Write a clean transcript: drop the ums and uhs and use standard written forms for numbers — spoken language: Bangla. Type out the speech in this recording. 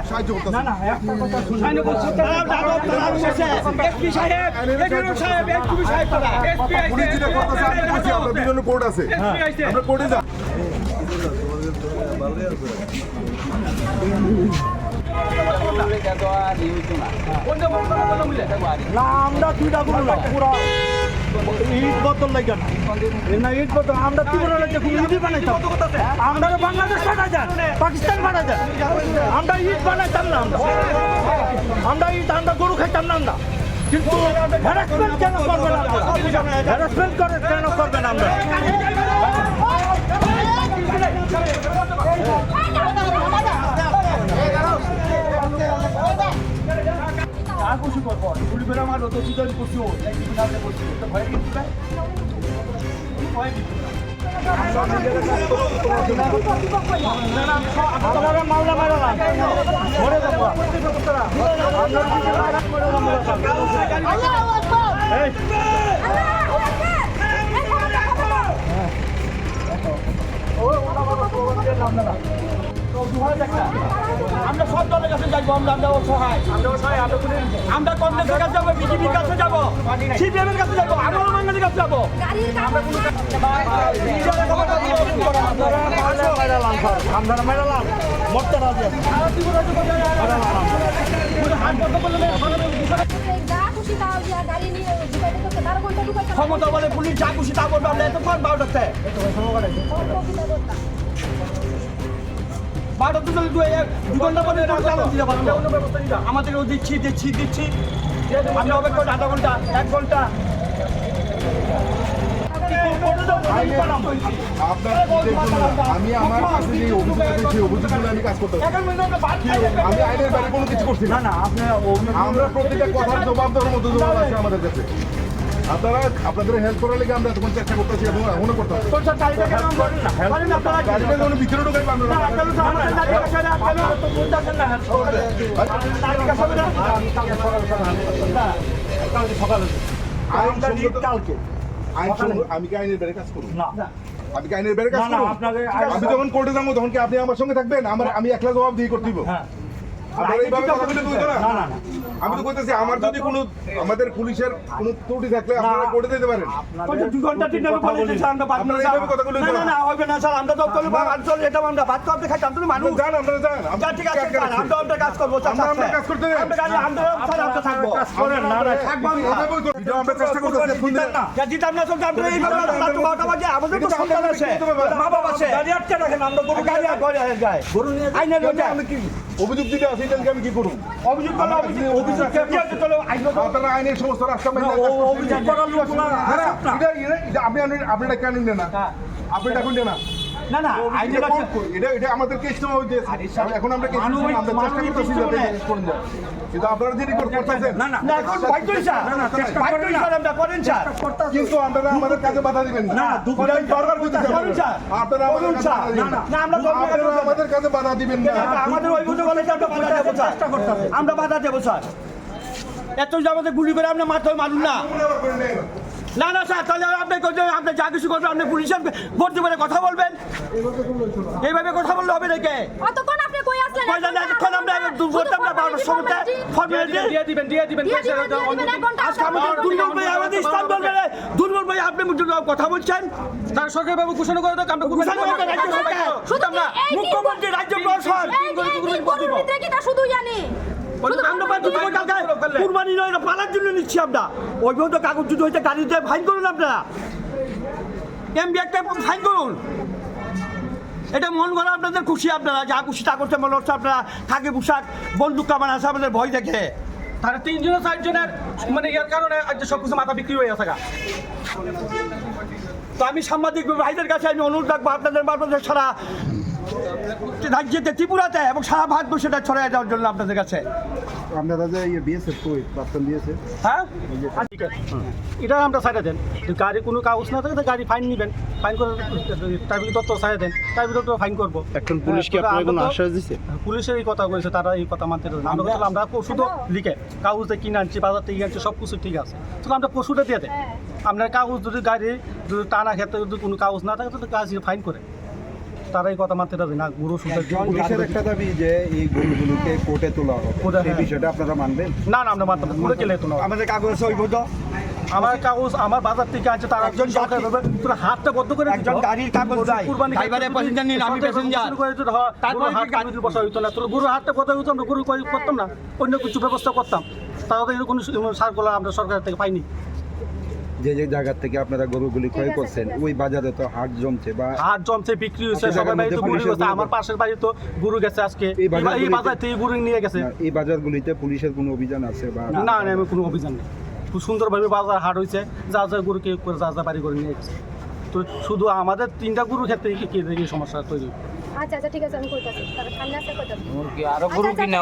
সাহায্য করতেছে। পুলিশ যেটা করতেছে আমি বলছি, আপনার বিভিন্ন কোর্ট আছে, আমরা কোর্টে যান। না আমরা দুইটা কোনো না পুরো ইট বোতল লাগে না ইট বোতল আমরা কি করে লাগে ইট বানাইতাম আমরা বাংলাদেশ পাঠা যান পাকিস্তান পাঠা যান আমরা ইট বানাইতাম না আমরা ইট আমরা গরু খাইতাম না আমরা কিন্তু হ্যারাসমেন্ট কেন করবেন হ্যারাসমেন্ট করে কেন করবেন আমরা খুশি করবো গুলি করে আমার তো চিন্তা করছি ভয় কিন্তু মামলা মারালাম ধরে দেবো আমরা সব দলের কাছে যাবো আমরা সহায় আমরা কংগ্রেসের কাছে যাবো বিজেপির কাছে যাবো সিপিএমের কাছে যাবো আমরা বাঙালির কাছে যাবো আমরা মেরালাম মরতে রাজি ক্ষমতা বলে পুলিশ যা খুশি তা করবে আমরা এতক্ষণ 12টাতে আমাদের দিচ্ছি আমরা অপেক্ষা আধা ঘন্টা 1 ঘন্টা আমি আমার কাছে যে অভিযোগ আছে অভিযোগগুলো আমি কাজ করতে আমি আইনের বাইরে কোনো কিছু করছি না। না আপনি আমরা প্রত্যেকটা কথার জবাব দেওয়ার মতো জবাব আছে আমাদের কাছে। আপনারা আপনাদের হেল্প করার লেগে আমরা তখন চেষ্টা করতেছি এবং এখনো করতে হবে। গাড়িটা কোনো ভিতরে ঢুকাই পারবেন আমি কি আইনের বাইরে কাজ করবো না? আমি কি আইনের বাইরে কাজ করবো? আমি যখন কোর্টে যাবো তখন কি আপনি আমার সঙ্গে থাকবেন? আমি একলা জবাব দিয়ে করতে দিব? আমি তো বলতেছি আমার যদি কোনো আমাদের পুলিশের কোনো ত্রুটি থাকলে আপনারা কোর্টে দিতে পারেন। 2 ঘন্টা 3 ঘন্টা বলেছে স্যার আমরা বাদ না না হবে না স্যার আমরা তো চল এটা আমরা বাদ করতে খাইতাম তুমি মানুষ জান আমরা জান আমরা ঠিক আছে আমরা কাজ করব আমরা কাজ করতে আমরা গাড়ি আমরা থাকবো না না থাকবো ভিডিও আমরা চেষ্টা করতেছি ফোন দেন না যা দিতাম না চলতে আমরা এইভাবে রাত 12টা বাজে আমাদের তো সন্তান আছে মা বাবা আছে গাড়ি আটকে রাখেন আমরা গরু গাড়ি গায় গরু নিয়ে আইনের রোজে আমি কি অভিযোগ দিতে আসি তাহলে আমি কি করব? অভিযোগ করলে অভিযোগ কি আছে চলো আপনারা আইনের সমস্ত রাস্তা অভিযোগ করার লোক না এটা আপনি কেন নেন না? আপনি এখন নেন না না না আইনের এটা আমাদের কেস নেওয়া হইতেছে এখন আমরা কেস আমরা চেষ্টা করতেছি যাতে করুন যায় কিন্তু আপনারা যে রিপোর্ট করতেছেন না না এখন ভাই কই স্যার না না চেষ্টা করেন স্যার আমরা করেন স্যার কিন্তু আপনারা আমাদের কাজে বাধা দিবেন না দুপুরে দরকার করতেছেন করেন স্যার আপনারা আমাদের না আমরা আমাদের কাজে বাধা দিবেন না আমাদের ওই বুঝে বলে আমরা বাধা দেব স্যার চেষ্টা করতেছি আমরা বাধা দেব স্যার এত যে আমাদের গুলি করে আপনি মাথায় মারুন না না না স্যার তাহলে আপনি যা কিছু করবেন আপনি পুলিশের ভর্তি করে কথা বলবেন এইভাবে কথা বললে হবে নাকি কতক্ষণ আপনি কই আসলেন কই জানেন এতক্ষণ আমরা দুর্বলতা আমরা 12টার সময়তে ফর্মালিটি দিয়ে দিবেন আজকে আমাদের দুর্বল ভাই আমাদের ইসলাম বলবেন দুর্বল ভাই আপনি কথা বলছেন তার সরকারিভাবে ঘোষণা করে দাও আমরা ঘোষণা করে রাজ্য সরকার শুধু আমরা মুখ্যমন্ত্রী রাজ্য প্রশাসন শুধু জানি কুরবানি নয় পালার জন্য নিচ্ছি আমরা ওই পর্যন্ত কাগজ যদি হইতে গাড়িতে ফাইন করুন আপনারা এমবি একটা ফাইন করুন এটা মন করা আপনাদের খুশি আপনারা যা খুশি তা করতে মনে হচ্ছে আপনারা থাকে পোশাক বন্দুক কামান আছে আমাদের ভয় দেখে তারা 3 জন 4 জনের মানে এর কারণে আজ সবকিছু মাথা বিক্রি হয়ে আছে তো আমি সাংবাদিক ভাইদের কাছে আমি অনুরোধ রাখবো আপনাদের মাধ্যমে সারা রাজ্যেতে ত্রিপুরাতে এবং সারা ভারতবর্ষে সেটা ছড়াই দেওয়ার জন্য আপনাদের কাছে আপনারা যে বিএসএফ কই প্রাক্তন বিএসএফ হ্যাঁ এটা আমরা ছাড়া দেন গাড়ি কোনো কাগজ না থাকে তো গাড়ি ফাইন নেবেন ফাইন করে ট্রাফিক দপ্তর ছাড়া দেন ট্রাফিক দপ্তর ফাইন করবো এখন পুলিশ কি আপনাকে কোনো আশ্বাস দিছে? পুলিশের এই কথা বলেছে তারা এই কথা মানতে দেবে আমরা বললাম আমরা পশুটা লিখে কাগজে কিনে আনছি বাজার থেকে আনছি সব কিছু ঠিক আছে তো আমরা পশুটা দিয়ে দেয় আপনার কাগজ যদি গাড়ি যদি টানা ক্ষেত্রে যদি কোনো কাগজ না থাকে তো কাজ ফাইন করে তারাই কথা মানতে রাজি না গরু শুধু পুলিশের একটা দাবি যে এই গরুগুলোকে কোর্টে তোলা হবে কোর্টে, এই হ্যাঁ। বিষয়টা আপনারা মানবেন? না না আমরা মানতে পুরো কেলে তো না আমাদের কাগজ সইব তো আমার কাগজ আমার বাজার থেকে আছে তারা একজন সরকার ভাবে তোরা হাতটা বদ্ধ করে একজন গাড়ির কাগজ যায় ড্রাইভারের প্যাসেঞ্জার নিন আমি প্যাসেঞ্জার তারপর হাত কাগজ বসা হইতো না তোর গরুর হাতটা বদ্ধ হইতো আমরা গরু করতাম না অন্য কিছু ব্যবস্থা করতাম তাহলে কোনো সার্কুলার আমরা সরকার থেকে পাইনি যে যে জায়গা থেকে আপনারা গরুগুলি ক্রয় করছেন ওই বাজারে তো হাট জমছে বা হাট জমছে বিক্রি হয়েছে সবাই বাড়িতে গরু গেছে আমার পাশের বাড়ি তো গরু গেছে আজকে এই বাজারগুলিতে- এই বাজার থেকে গরু নিয়ে গেছে না, এই বাজারগুলিতে পুলিশের কোনো অভিযান আছে বা না না আমি কোনো অভিযান নেই খুব সুন্দরভাবে বাজার হাট হয়েছে যা যা গরু কে করে যা যা বাড়ি করে নিয়ে গেছে তো শুধু আমাদের 3টা গরুর ক্ষেত্রে কি সমস্যা তৈরি আচ্ছা আচ্ছা ঠিক আছে আমি কইতাছি তাহলে সামনে আসতে কইতাছি কি আরো গরু কিনা